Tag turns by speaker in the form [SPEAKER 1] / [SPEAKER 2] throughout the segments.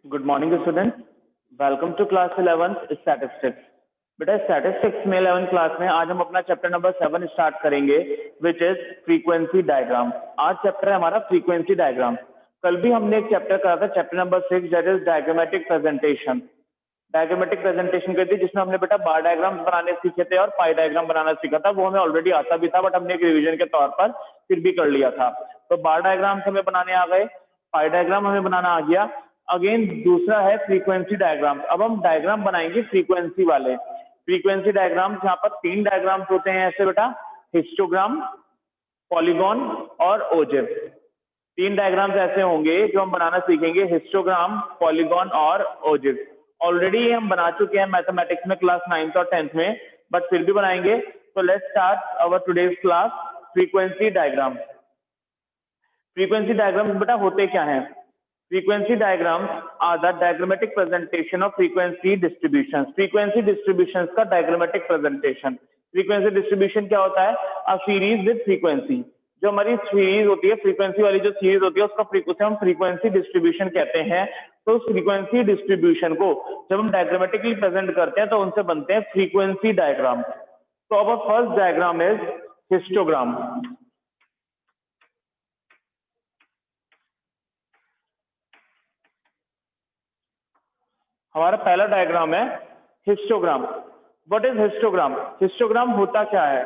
[SPEAKER 1] Good morning student, welcome to class 11th statistics. बेटा statistics में 11th class में आज हम अपना चैप्टर नंबर 7 स्टार्ट करेंगे विच इज फ्रीक्वेंसी डायग्राम। आज चैप्टर है हमारा फ्रीक्वेंसी डायग्राम। कल भी हमने एक चैप्टर करा था, chapter number 6 that is diagrammatic presentation. Diagrammatic presentation करी थी जिसमें हमने बेटा बार डायग्राम बनाने सीखे थे और पाई डायग्राम बनाना सीखा था। वो हमें ऑलरेडी आता भी था बट हमने एक रिवीजन के तौर पर फिर भी कर लिया था। तो बार डायग्राम हमें बनाने आ गए, पाई डायग्राम हमें बनाना आ गया। अगेन दूसरा है फ्रीक्वेंसी डायग्राम। अब हम डायग्राम बनाएंगे फ्रीक्वेंसी वाले। फ्रीक्वेंसी डायग्राम यहाँ पर 3 डायग्राम्स होते हैं ऐसे बेटा, हिस्टोग्राम, पॉलीगॉन और ओजिव। 3 डायग्राम्स ऐसे होंगे जो हम बनाना सीखेंगे, हिस्टोग्राम, पॉलीगॉन और ओजिव। ऑलरेडी हम बना चुके हैं मैथमेटिक्स में क्लास 9th और 10th में, बट फिर भी बनाएंगे। तो let's start our today's class frequency diagram. Frequency diagram बेटा होते क्या हैं? Frequency diagrams are the diagrammatic presentation of frequency distributions. Frequency distributions का diagrammatic presentation. Frequency distribution क्या होता है? A series with frequency. जो हमारी सीरीज होती है, फ्रीक्वेंसी वाली जो सीरीज होती है उसे हम फ्रीक्वेंसी डिस्ट्रीब्यूशन कहते हैं। तो फ्रीक्वेंसी डिस्ट्रीब्यूशन को जब हम डायग्रामेटिकली प्रेजेंट करते हैं तो उनसे बनते हैं फ्रीक्वेंसी डायग्राम। तो अब फर्स्ट डायग्राम इज हिस्टोग्राम। हमारा पहला डायग्राम है histogram. What is histogram? Histogram होता क्या है?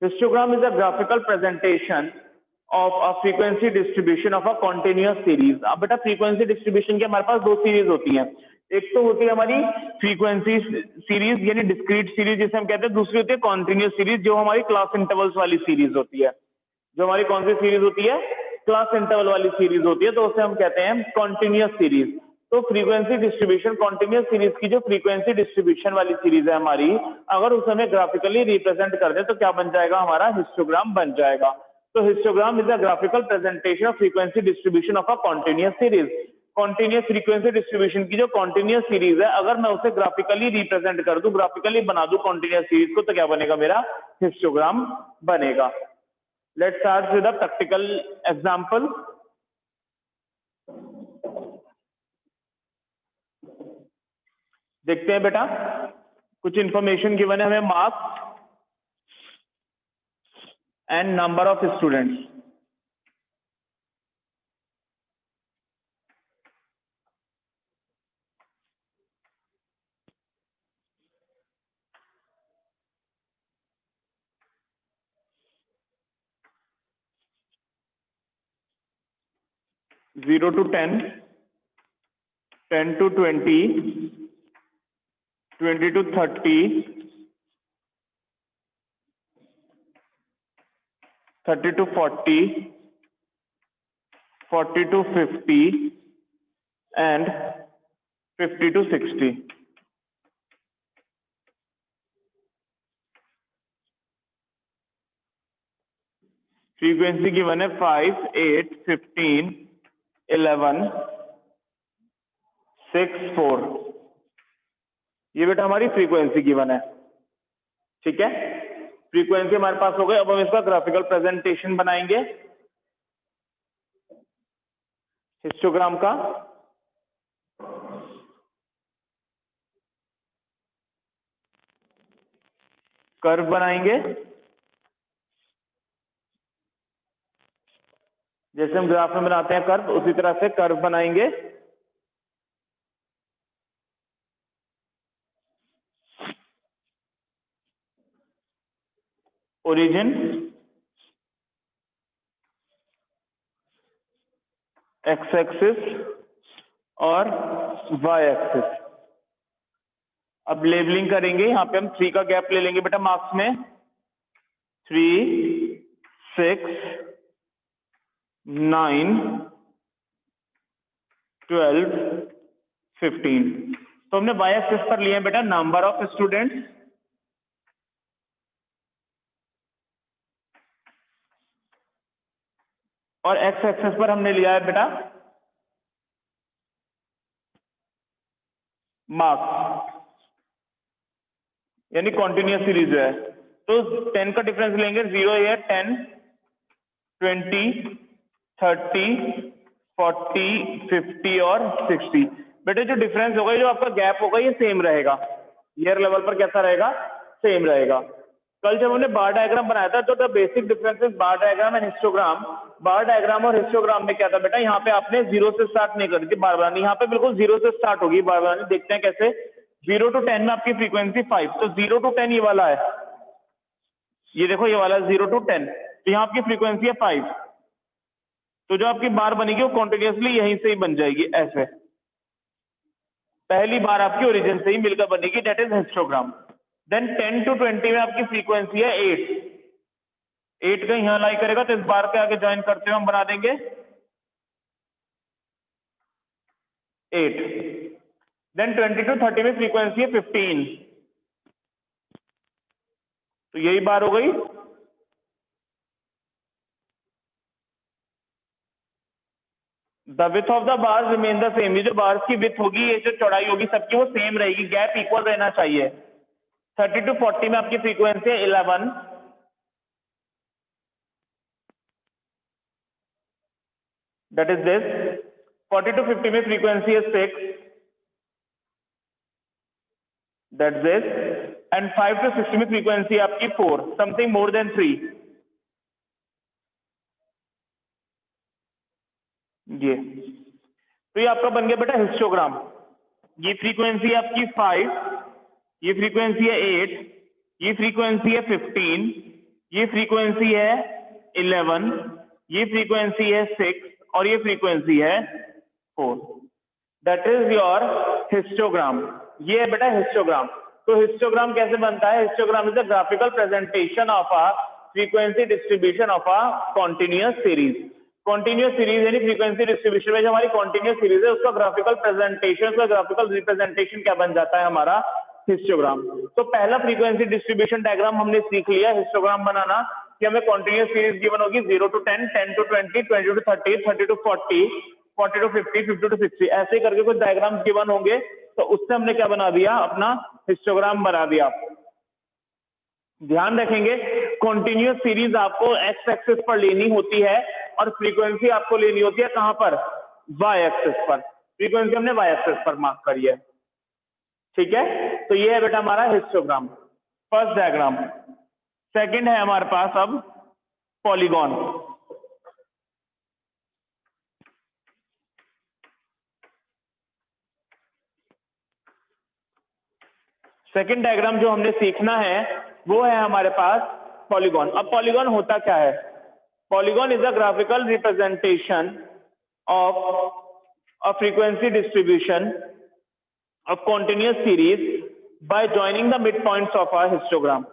[SPEAKER 1] Histogram is a graphical presentation of a frequency distribution of a continuous series. अब बेटा फ्रीक्वेंसी डिस्ट्रीब्यूशन की हमारे पास 2 सीरीज होती हैं। एक तो होती है हमारी फ्रीक्वेंसी सीरीज यानी डिस्क्रीट सीरीज जिसे हम कहते हैं, दूसरी होती है कॉन्टिन्यूअस सीरीज जो हमारी क्लास इंटरवल्स वाली सीरीज होती है। जो हमारी कौन सी सीरीज होती है? क्लास इंटरवल वाली सीरीज होती है, तो उसे हम कहते हैं कॉन्टिन्यूअस सीरीज। तो फ्रीक्वेंसी डिस्ट्रीब्यूशन कॉन्टिन्यूअस सीरीज की जो फ्रीक्वेंसी डिस्ट्रीब्यूशन वाली सीरीज है हमारी, अगर उसे हमें ग्राफिकली रिप्रेजेंट कर दे तो क्या बन जाएगा? हमारा हिस्टोग्राम बन जाएगा। तो histogram is a graphical presentation of frequency distribution of a continuous series. Continuous frequency distribution की जो कॉन्टिन्यूअस सीरीज है, अगर मैं उसे ग्राफिकली रिप्रेजेंट कर दूं, ग्राफिकली बना दूं कॉन्टिन्यूअस सीरीज को, तो क्या बनेगा? मेरा हिस्टोग्राम बनेगा। Let's start with a practical example. देखते हैं बेटा, कुछ इंफॉर्मेशन गिवन है हमें, marks and number of students. Zero to 10, 10 to 20, 20 to 30, 30 to 40, 40 to 50 and 50 to 60। Frequency given है 5, 8, 15, 11, 6, 4। ये बेटा हमारी फ्रीक्वेंसी गिवन है, ठीक है। फ्रीक्वेंसी हमारे पास हो गई। अब हम इसका ग्राफिकल प्रेजेंटेशन बनाएंगे हिस्टोग्राम का। कर्व बनाएंगे, जैसे हम ग्राफ में बनाते हैं कर्व, उसी तरह से कर्व बनाएंगे। ओरिजिन, एक्स एक्सिस और वाई एक्सिस। अब लेबलिंग करेंगे। यहाँ पे हम 3 का गैप ले लेंगे बेटा मार्क्स में। 3, 6, 9, 12, 15। तो हमने वाई एक्सिस पर लिए बेटा नंबर ऑफ स्टूडेंट्स, और एक्स एक्सिस पर हमने लिया है बेटा मार्क्स, यानी कॉन्टिन्यूअस सीरीज है। तो 10 का डिफरेंस लेंगे, 0 है, 10, 20, 30, 40, 50 और 60। बेटे जो डिफरेंस होगा, जो आपका गैप होगा, ये सेम रहेगा, ईयर लेवल पर कैसा रहेगा, सेम रहेगा। कल जब हमने बार डायग्राम बनाया था तो the basic differences bar diagram and histogram, bar diagram और हिस्टोग्राम में क्या था बेटा, यहाँ पे आपने 0 से स्टार्ट नहीं करी थी बार बनानी, यहाँ पे बिल्कुल 0 से स्टार्ट होगी बार बनानी। देखते हैं कैसे। 0 to 10 में आपकी फ्रीक्वेंसी 5, तो 0 to 10 ये वाला है, ये देखो ये वाला 0 to 10, तो यहाँ आपकी फ्रीक्वेंसी है 5, तो जो आपकी बार बनेगी वो कॉन्टिन्यूसली यहीं से ही बन जाएगी, ऐसे पहली बार आपकी ओरिजिन से ही मिलकर बनेगी, that is histogram. Then 10 to 20 में आपकी फ्रीक्वेंसी है 8, 8 का यहाँ लाई करेगा, तो इस बार के आगे ज्वाइन करते हुए हम बना देंगे 8। देन 20 to 30 में फ्रीक्वेंसी है 15, तो यही बार हो गई। The width of the bar remain the same, ये जो बार्स की विथ होगी, ये जो चौड़ाई होगी सबकी वो सेम रहेगी, गैप इक्वल रहना चाहिए। 30 to 40 में आपकी फ्रीक्वेंसी है 11, दैट इज दिस। 40 to 50 में फ्रीक्वेंसी है 6, दैट्स दिस। एंड 5 to 60 में फ्रीक्वेंसी है आपकी 4, समथिंग मोर देन 3, ये। तो ये आपका बन गया बेटा हिस्टोग्राम। ये फ्रीक्वेंसी है आपकी 5, ये फ्रीक्वेंसी है 8, ये फ्रीक्वेंसी है 15, ये फ्रीक्वेंसी है 11, ये फ्रीक्वेंसी है 6 और ये फ्रीक्वेंसी है 4। That is your histogram. ये है बेटा हिस्टोग्राम। तो हिस्टोग्राम कैसे बनता है? Histogram is the graphical presentation of a frequency distribution of a continuous series. Continuous series यानी फ्रीक्वेंसी डिस्ट्रीब्यूशन में जो हमारी कॉन्टिन्यूअस सीरीज है उसका ग्राफिकल प्रेजेंटेशन, उसका ग्राफिकल रिप्रेजेंटेशन क्या बन जाता है हमारा? हिस्टोग्राम। तो पहला फ्रीक्वेंसी डिस्ट्रीब्यूशन डायग्राम हमने सीख लिया हिस्टोग्राम बनाना, कि हमें कॉन्टिन्यूअस सीरीज गिवन होगी 0 to 10, 10 to 20, 20 to 30, 30 to 40, 40 to 50, 50 to 60, ऐसे करके कुछ डायग्राम गिवन होंगे, तो उससे हमने क्या बना दिया? अपना हिस्टोग्राम बना दिया। ध्यान रखेंगे कॉन्टिन्यूअस सीरीज आपको एक्स एक्सिस पर लेनी होती है और फ्रीक्वेंसी आपको लेनी होती है कहां पर? वाई एक्सिस पर। फ्रीक्वेंसी हमने वाई एक्सिस पर मार्क करी है, ठीक है। तो ये है बेटा हमारा हिस्टोग्राम, फर्स्ट डायग्राम। सेकंड है हमारे पास अब पॉलीगॉन। सेकंड डायग्राम जो हमने सीखना है वो है हमारे पास पॉलीगॉन। अब पॉलीगॉन होता क्या है? Polygon is a graphical representation of a frequency distribution of continuous series by joining the mid points of a histogram.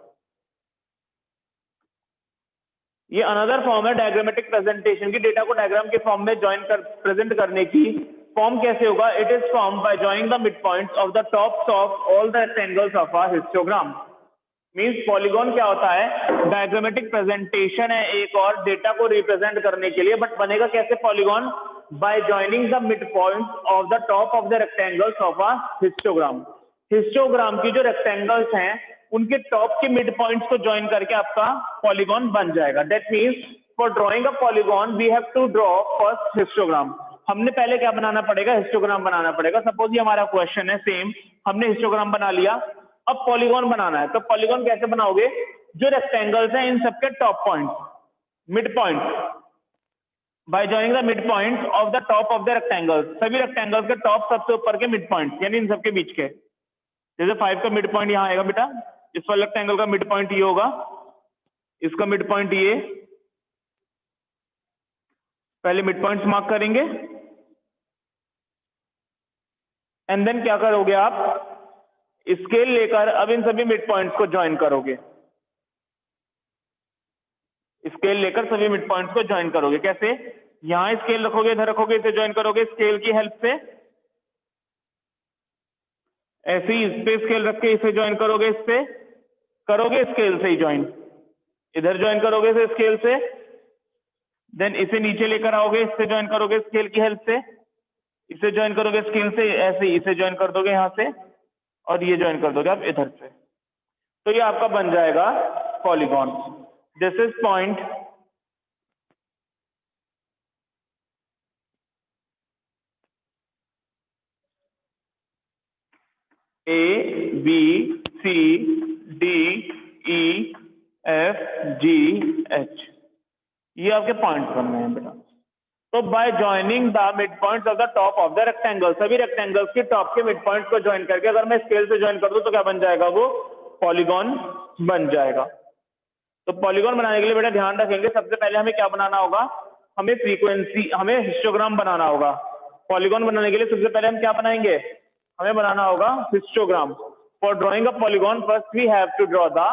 [SPEAKER 1] ये अनदर फॉर्म है डायग्रामेटिक प्रेजेंटेशन की, डेटा को डायग्राम के फॉर्म में ज्वाइन कर प्रेजेंट करने की। फॉर्म कैसे होगा? It is form by joining the mid points of the tops of all the rectangles of a histogram. Means polygon क्या होता है? डायग्रामेटिक प्रेजेंटेशन है एक और डेटा को रिप्रेजेंट करने के लिए, बट बनेगा कैसे polygon? Bye joining the mid points of the top of the rectangles of a histogram. Histogram की जो रेक्टेंगल्स हैं उनके टॉप के मिड पॉइंट्स को ज्वाइन करके आपका पॉलीगॉन बन जाएगा। That means for drawing a polygon we have to draw first histogram. हमने पहले क्या बनाना पड़ेगा? हिस्टोग्राम बनाना पड़ेगा। सपोज ये हमारा क्वेश्चन है, सेम हमने हिस्टोग्राम बना लिया, अब पॉलीगॉन बनाना है। तो पॉलीगॉन कैसे बनाओगे? जो रेक्टेंगल्स हैं इन सबके top point, mid point, bye joining the mid point of the top of the rectangles. सभी रेक्टेंगल्स के टॉप सबसे ऊपर के मिड पॉइंट यानी इन सबके बीच के। जैसे 5 का मिड पॉइंट यहाँ आएगा बेटा, इस वाले रेक्टेंगल का मिड पॉइंट ये होगा, इसका मिड पॉइंट ये। पहले मिड पॉइंट्स मार्क करेंगे एंड देन क्या करोगे आप? स्केल लेकर अब इन सभी मिड पॉइंट्स को ज्वाइन करोगे। स्केल लेकर सभी मिड पॉइंट्स को ज्वाइन करोगे। कैसे? यहां स्केल रखोगे, इधर रखोगे, इसे ज्वाइन करोगे स्केल की हेल्प से। ऐसे ही इस पे स्केल रख के इसे ज्वाइन करोगे, इससे करोगे स्केल से ही ज्वाइन, इधर ज्वाइन करोगे इसे स्केल से। देन इसे नीचे लेकर आओगे, इससे ज्वाइन करोगे स्केल की हेल्प से, इसे ज्वाइन करोगे स्केल से, ऐसे ही इसे ज्वाइन कर दोगे यहां से और ये ज्वाइन कर दोगे आप इधर से। तो ये आपका बन जाएगा polygon. This is point A B C D E F G H, ये आपके पॉइंट बनने हैं बेटा। तो by joining the mid points of the top of the rectangle, सभी रेक्टेंगल्स की टॉप के मिड पॉइंट्स को ज्वाइन करके अगर मैं स्केल से ज्वाइन कर दूं तो क्या बन जाएगा, वो पॉलीगॉन बन जाएगा। तो पॉलीगॉन बनाने के लिए बेटा ध्यान रखेंगे, सबसे पहले हमें क्या बनाना होगा, हमें फ्रीक्वेंसी, हमें हिस्टोग्राम बनाना होगा। पॉलीगॉन बनाने के लिए सबसे पहले हम क्या बनाएंगे, हमें बनाना होगा histogram. For drawing a polygon first we have to draw the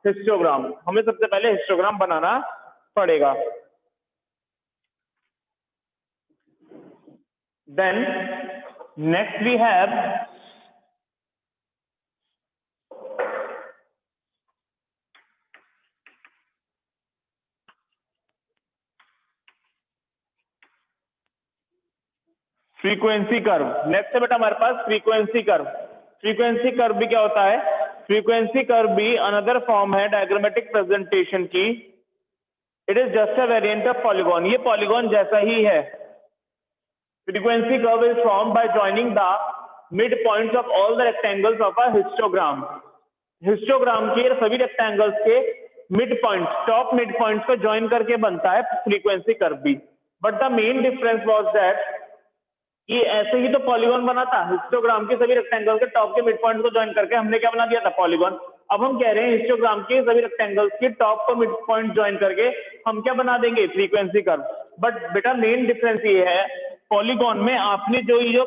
[SPEAKER 1] histogram, हमें सबसे पहले हिस्टोग्राम बनाना पड़ेगा। Then next we have frequency curve. Next है बेटा हमारे पास फ्रीक्वेंसी कर्व। फ्रीक्वेंसी कर्व भी क्या होता है, फ्रीक्वेंसी कर्व भी अनदर फॉर्म है डायग्रामेटिक प्रेजेंटेशन की। It is just a variant of polygon, ये पॉलीगॉन जैसा ही है। Frequency curve is form by joining the mid points of all the rectangles of a histogram. Histogram के सभी rectangles के mid points, top mid points को join करके बनता है फ्रीक्वेंसी कर्व भी। But the main difference was that ये ऐसे ही तो पॉलीगॉन बना था, हिस्टोग्राम के सभी रेक्टेंगल के टॉप के मिड पॉइंट को ज्वाइन करके हमने क्या बना दिया था, पॉलीगॉन। अब हम कह रहे हैं हिस्टोग्राम के सभी रेक्टेंगल्स के टॉप को मिड पॉइंट ज्वाइन करके हम क्या बना देंगे, फ्रीक्वेंसी कर्व। बट बेटा मेन डिफरेंस ये है, पॉलीगॉन में आपने जो ये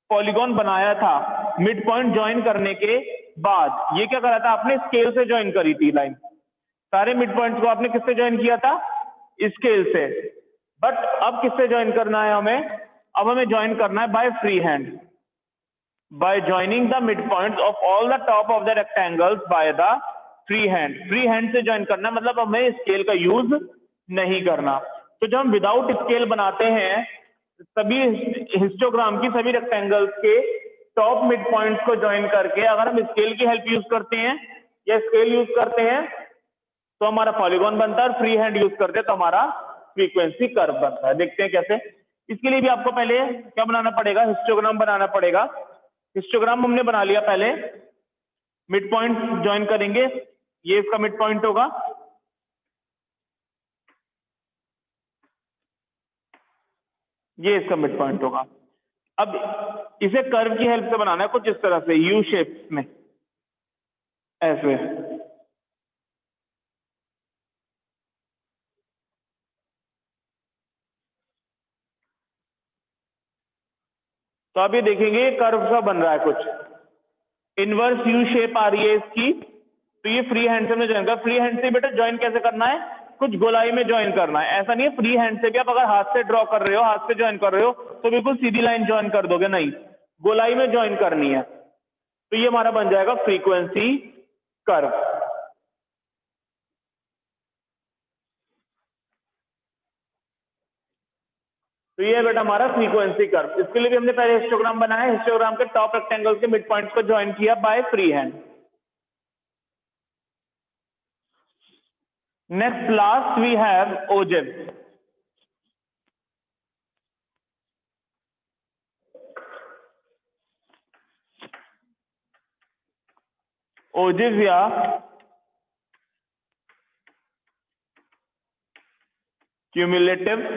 [SPEAKER 1] पॉलीगॉन बनाया था मिड पॉइंट ज्वाइन करने के बाद, ये क्या करा था आपने, स्केल से ज्वाइन करी थी लाइन। सारे मिड पॉइंट्स को आपने किससे ज्वाइन किया था, स्केल से। बट अब किससे ज्वाइन करना है हमें, अब हमें ज्वाइन करना है bye free hand, by joining the mid points of all the top of the rectangles by the free hand. Free hand से ज्वाइन करना है, मतलब हमें स्केल का यूज नहीं करना। तो जब हम विदाउट स्केल बनाते हैं सभी हिस्टोग्राम की सभी रेक्टेंगल्स के टॉप मिड पॉइंट्स को ज्वाइन करके, अगर हम स्केल की हेल्प यूज करते हैं या स्केल यूज करते हैं तो हमारा पॉलीगॉन बनता है, और फ्री हैंड यूज करते हैं तो हमारा फ्रीक्वेंसी कर्व बनता है। देखते हैं कैसे। इसके लिए भी आपको पहले क्या बनाना पड़ेगा, हिस्टोग्राम बनाना पड़ेगा। हिस्टोग्राम हमने बना लिया, पहले मिड पॉइंट ज्वाइन करेंगे, ये इसका मिड पॉइंट होगा, ये इसका मिड पॉइंट होगा। अब इसे कर्व की हेल्प से बनाना है कुछ इस तरह से, यू शेप में, ऐसे। तो आप ये देखेंगे कर्व सा बन रहा है कुछ, इनवर्स यू शेप आ रही है इसकी। तो ये फ्री हैंड से ज्वाइन कर, फ्री हैंड से बेटा ज्वाइन कैसे करना है, कुछ गोलाई में ज्वाइन करना है। ऐसा नहीं है फ्री हैंड से भी आप अगर हाथ से ड्रॉ कर रहे हो, हाथ से ज्वाइन कर रहे हो तो बिल्कुल सीधी लाइन ज्वाइन कर दोगे, नहीं, गोलाई में ज्वाइन करनी है। तो ये हमारा बन जाएगा फ्रीक्वेंसी कर्व। तो ये है बेटा हमारा फ्रीक्वेंसी कर्व। इसके लिए भी हमने पहले हिस्टोग्राम बनाया, हिस्टोग्राम के टॉप रेक्टेंगल के मिड पॉइंट्स को ज्वाइन किया by free hand. Next last we have ogive. Ogive या क्यूमुलेटिव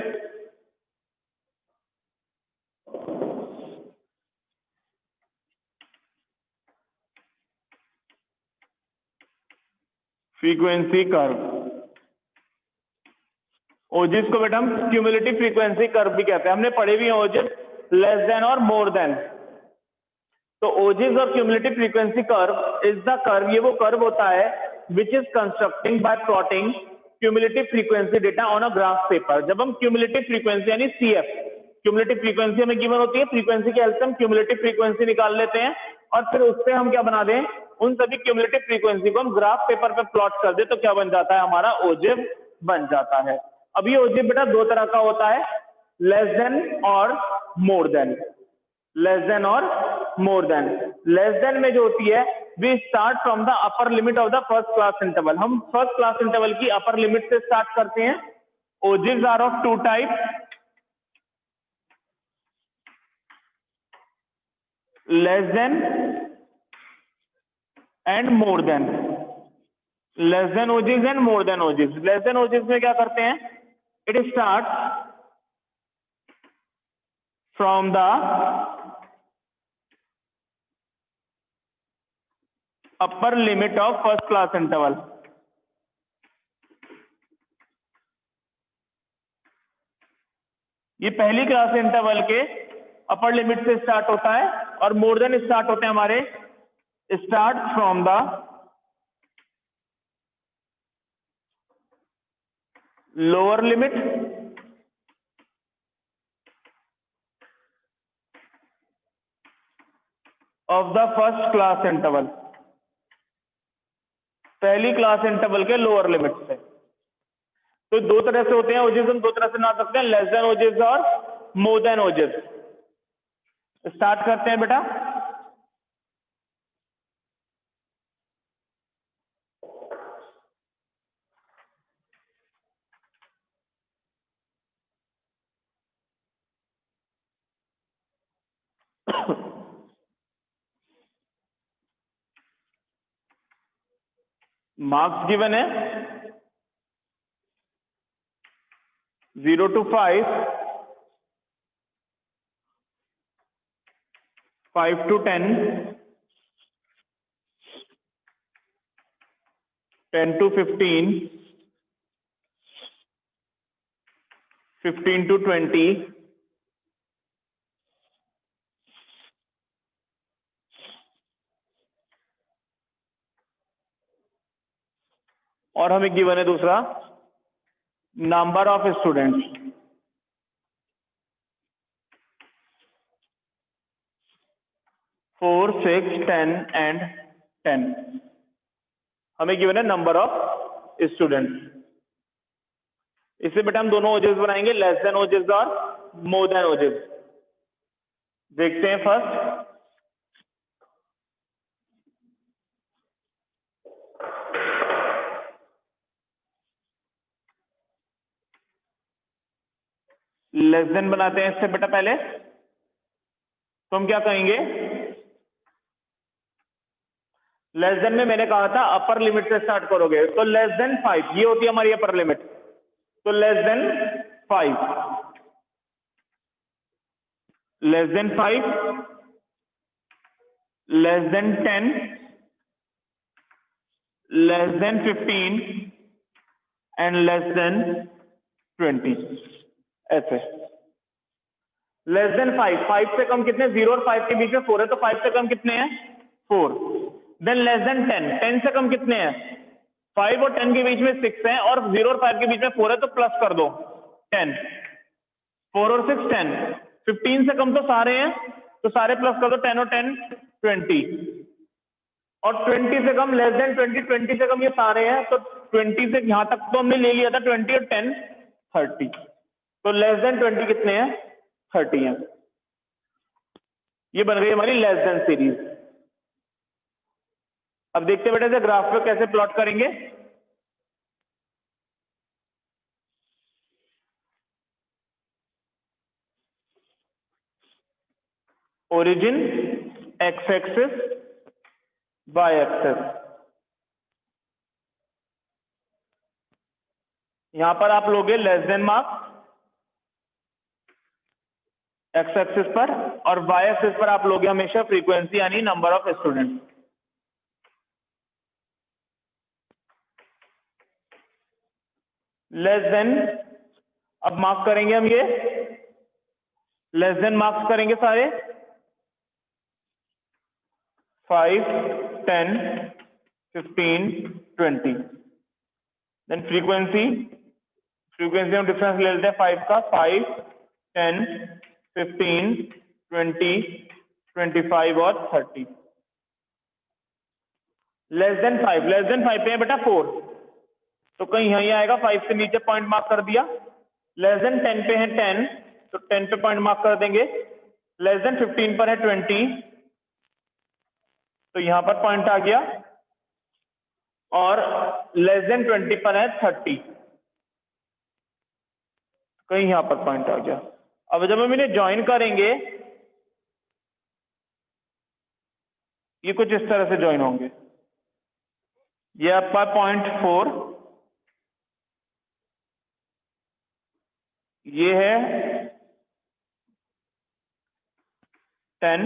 [SPEAKER 1] फ्रीक्वेंसी कर्व। ओजिव को बेटा हम क्यूमुलेटिव फ्रीक्वेंसी कर्व भी कहते हैं, हमने पढ़े भी हैं ओजिव, लेस देन और मोर देन। तो ओजिव और cumulative frequency curve is the curve, ये वो कर्व होता है which is constructing bye plotting cumulative frequency data on a graph paper. जब हम क्यूमुलेटिव फ्रीक्वेंसी यानी सीएफ, क्यूमुलेटिव फ्रीक्वेंसी हमें गिवन होती है, फ्रीक्वेंसी की हेल्प से हम क्यूमुलेटिव फ्रीक्वेंसी निकाल लेते हैं और फिर उससे हम क्या बना दें, उन सभी क्यूमुलेटिव फ्रीक्वेंसी को हम ग्राफ पेपर पे प्लॉट कर दे तो क्या बन जाता है, हमारा ओजिव बन जाता है। अब ये ओजिव बेटा दो तरह का होता है, लेस देन और मोर देन। लेस देन और मोर देन। लेस देन में जो होती है, we start from the upper limit of the first class interval, हम फर्स्ट क्लास इंटरवल की अपर लिमिट से स्टार्ट करते हैं। Ogives are of two type, less than and more than, less than ogives and more than ogives. Less than ogives में क्या करते हैं, it start from the upper limit of first class interval. ये पहली class interval के अपर limit से start होता है, और मोर देन स्टार्ट होते हैं हमारे start from the lower limit of the first class interval. पहली क्लास इंटरवल के लोअर लिमिट से। तो दो तरह से होते हैं ओजिस, हम दो तरह से ना सकते हैं, लेस देन ओजिस और मोर देन ओजिस। स्टार्ट करते हैं बेटा। मार्क्स गिवन है 0 to 5, 5 to 10, 10 to 15, 15 to 20, और हमें गिवन है दूसरा नंबर ऑफ स्टूडेंट्स। 4, 6, 10 एंड 10। हमें गिवन है नंबर ऑफ स्टूडेंट्स। इससे बेटा हम दोनों ओजेस बनाएंगे, लेस देन ओजेस और मोर देन ओजेस। देखते हैं फर्स्ट। लेस देन बनाते हैं इससे बेटा पहले। तो हम क्या कहेंगे, लेस देन में मैंने कहा था अपर लिमिट से स्टार्ट करोगे, तो लेस देन 5 ये होती है हमारी अपर लिमिट। तो less than 5, less than 5, less than 10, less than 15 and less than 20। ऐसे लेस देन 5, 5 से कम कितने, 0 और 5 के बीच में 4 है, तो 5 से कम कितने हैं, 4। देन लेस देन 10, 10 से कम कितने हैं, 5 और 10 के बीच में 6 है, और 0 और 5 के बीच में 4 है, तो प्लस कर दो 10, 4 और 6 10। 15 से कम तो सारे हैं, तो सारे प्लस कर दो, 10 और 10 20, और 20 से कम लेस देन 20, 20 से कम ये सारे हैं, तो 20 से यहां तक तो हमने ले लिया था 20 और 10 30, तो लेस देन 20 कितने हैं, 30 है। ये बन गई हमारी लेस देन सीरीज। अब देखते हैं बेटा इसे ग्राफ पे कैसे प्लॉट करेंगे। Origin X axis, Y axis. यहां पर आप लोगे less than marks X axis पर, और वाई एक्सिस पर आप लोगे हमेशा फ्रीक्वेंसी यानी number of student. Less than, अब मार्क करेंगे हम, ये लेस देन मार्क्स करेंगे सारे 5, 10, 15, 20। देन फ्रीक्वेंसी, फ्रीक्वेंसी में डिफरेंस ले लेते हैं 5 का, 5, 10, 15, 20, 25 और 30। लेस देन 5, लेस देन 5 पे है बेटा 4, तो कहीं यहीं आएगा, 5 से नीचे पॉइंट मार्क कर दिया। लेस देन 10 पे है 10, तो 10 पे पॉइंट मार्क कर देंगे। लेस देन 15 पर है 20, तो यहां पर पॉइंट आ गया, और लेस देन 20 पर है 30, कहीं यहां पर पॉइंट आ गया। अब जब हम इन्हें ज्वाइन करेंगे, ये कुछ इस तरह से ज्वाइन होंगे। ये आपका 0.4, ये है 10,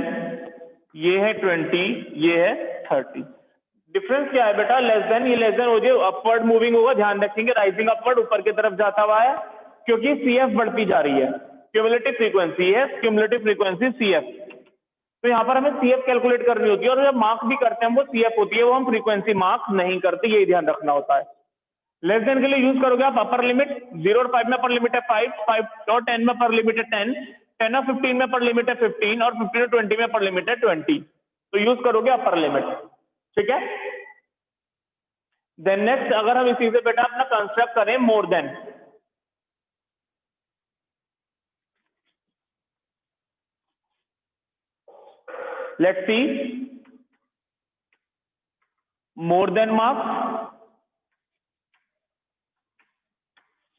[SPEAKER 1] ये है 20, ये है 30। डिफरेंस क्या है बेटा? लेस देन, ये लेस देन हो जाए, अपवर्ड मूविंग होगा, ध्यान रखेंगे, राइजिंग अपवर्ड ऊपर की तरफ जाता हुआ है, क्योंकि CF बढ़ती जा रही है, क्यूमुलेटिव फ्रीक्वेंसी है, क्यूमुलेटिव फ्रीक्वेंसी CF। तो यहाँ पर हमें CF कैलकुलेट करनी होती है, और जब मार्क भी करते हैं वो CF होती है, वो हम फ्रीक्वेंसी मार्क नहीं करते, यही ध्यान रखना होता है। लेस देन के लिए यूज करोगे आप अपर लिमिट, 0 और 5 में अपर लिमिट है 5, 5 और 10 में अपर लिमिट है 10, 10 और 15 में अपर लिमिट है 15, और 15 और 20 में अपर लिमिट है 20। तो यूज करोगे अपर लिमिट, ठीक है। देन नेक्स्ट, अगर हम इसी से बेटा अपना कंस्ट्रक्ट करें more than, let's see, more than marks,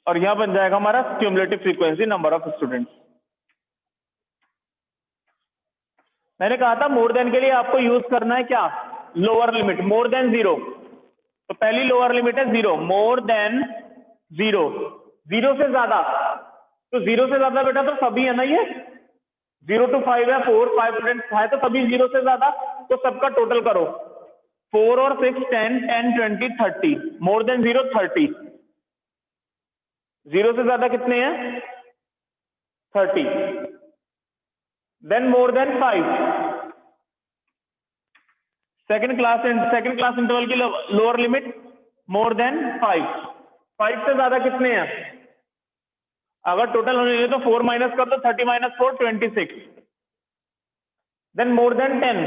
[SPEAKER 1] और यहां बन जाएगा हमारा cumulative frequency number of students. मैंने कहा था मोर देन के लिए आपको यूज करना है क्या? Lower limit, more then 0। तो पहली लोअर लिमिट है 0, मोर देन 0, 0 से ज्यादा, तो 0 से ज्यादा बेटा तो सभी है ना, ये 0 to 5 है, 4, 5 स्टूडेंट है, तो सभी 0 से ज्यादा, तो सबका टोटल करो, 4 और 6, 10, 10, 20, 30, मोर देन 0 30, 0 से ज्यादा कितने हैं? 30। Then more than 5, second class interval की लोअर लिमिट, मोर देन 5, 5 से ज्यादा कितने हैं? अगर टोटल होने लगे तो 4 माइनस कर दो, 30 minus 4, 26। Then more than 10,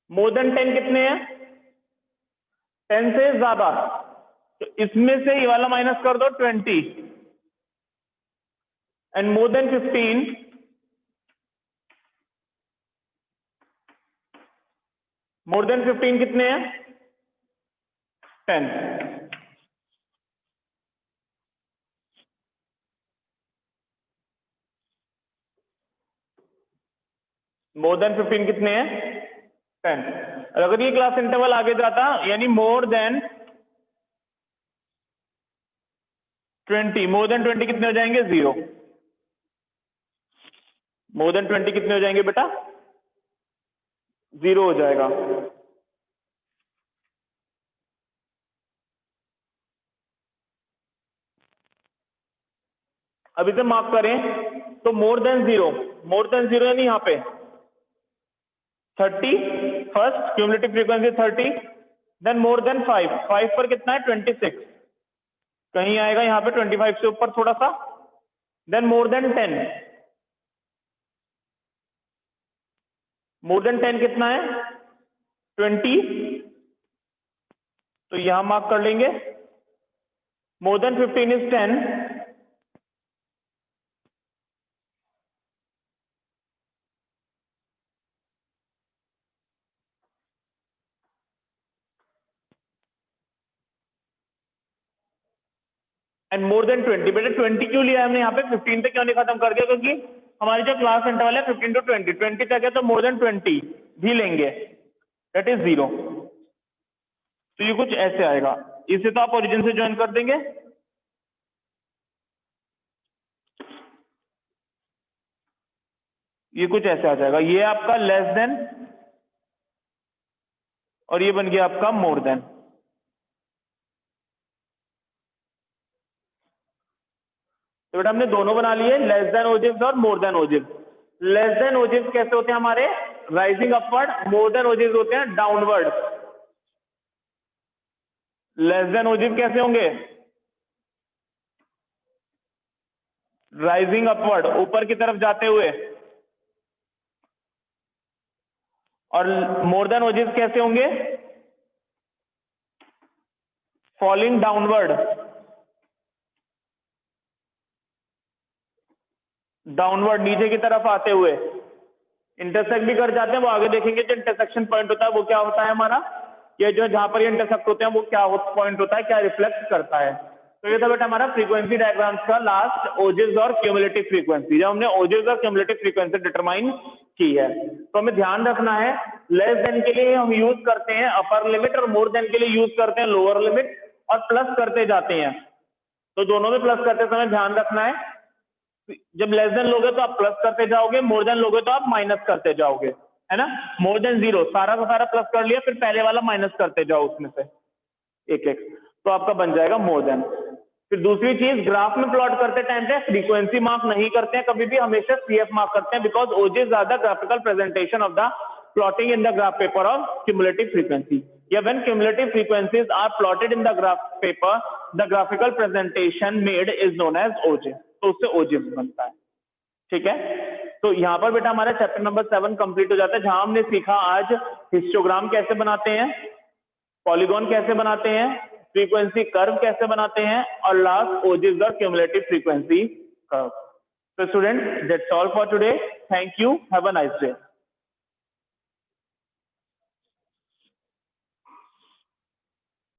[SPEAKER 1] more than 10 कितने हैं? 10 से ज्यादा, तो इसमें से ये वाला माइनस कर दो 20, and more than 15, more than 15 कितने हैं? 10। मोर देन 15 कितने हैं? 10। और अगर ये क्लास इंटरवल आगे जाता, यानी मोर देन 20, मोर देन 20 कितने हो जाएंगे? 0। मोर देन 20 कितने हो जाएंगे बेटा? 0 हो जाएगा। अब इसे मार्क करें तो मोर देन 0, मोर देन 0 यानी यहाँ पे 30, first cumulative frequency 30, then more than 5, 5 पर कितना है? 26, कहीं आएगा यहाँ पे 25 से ऊपर थोड़ा सा, then more than 10, more than 10 कितना है? 20, तो यहां मार्क कर लेंगे। More than 15 is 10, and more than 20। बेटा 20 क्यों लिया हमने यहाँ पे, 15 तक क्यों नहीं खत्म कर दिया? क्योंकि हमारी जो क्लास इंटरवल है 15 to 20 तक है, तो मोर देन 20 भी लेंगे, दैट इज 0। तो ये कुछ ऐसे आएगा, इसे तो आप ओरिजिन से ज्वाइन कर देंगे, ये कुछ ऐसे आ जाएगा, ये आपका लेस देन और ये बन गया आपका मोर देन। तो बेटा हमने दोनों बना लिए, लेस देन ओजिव्स और मोर देन ओजिव्स। लेस देन ओजिव्स कैसे होते हैं हमारे? राइजिंग अपवर्ड, मोर देन ओजिव्स होते हैं डाउनवर्ड। लेस देन ओजिव कैसे होंगे? राइजिंग अपवर्ड, ऊपर की तरफ जाते हुए, और मोर देन ओजिव कैसे होंगे? फॉलिंग डाउनवर्ड, डाउनवर्ड नीचे की तरफ आते हुए, इंटरसेक्ट भी कर जाते हैं, वो आगे देखेंगे। जो इंटरसेक्शन पॉइंट होता है वो क्या होता है हमारा, ये जो जहां पर ये इंटरसेक्ट होते हैं वो क्या पॉइंट होता है, क्या रिफ्लेक्ट करता है। तो ये था बेटा हमारा फ्रीक्वेंसी डायग्राम्स का लास्ट, ओजिव्स और क्यूमुलेटिव फ्रीक्वेंसी। जब हमने ओजिव्स और क्यूमुलेटिव फ्रीक्वेंसी डिटरमाइन की है। तो हमें ध्यान रखना है, लेस देन के लिए हम यूज करते हैं अपर लिमिट और मोर देन के लिए यूज करते हैं लोअर लिमिट, और प्लस करते जाते हैं। तो दोनों में प्लस करते समय ध्यान रखना है, जब लेस देन लोगे तो आप प्लस करते जाओगे, मोर देन लोगे तो आप माइनस करते जाओगे, है ना। मोर देन 0 सारा का सारा प्लस कर लिया, फिर पहले वाला माइनस करते जाओ उसमें से एक एक, तो आपका बन जाएगा मोर देन। फिर दूसरी चीज, ग्राफ में प्लॉट करते टाइम पे फ्रीक्वेंसी मार्क नहीं करते हैं कभी भी, हमेशा सीएफ मार्क करते हैं, because ogives are the graphical presentation of the plotting in the graph paper of cumulative frequency. Yeah, when cumulative frequencies are plotted in the graph paper, the graphical presentation made is known as OJ. तो उससे OJ बनता है, ठीक है। तो यहाँ पर बेटा हमारा चैप्टर नंबर 7 कंप्लीट हो जाता है, जहां हमने सीखा आज हिस्टोग्राम कैसे बनाते हैं, पॉलीगॉन कैसे बनाते हैं, फ्रीक्वेंसी कर्व कैसे बनाते हैं, और लास्ट ओजेस और cumulative frequency curve. So students, that's all for today. Thank you. Have a nice day.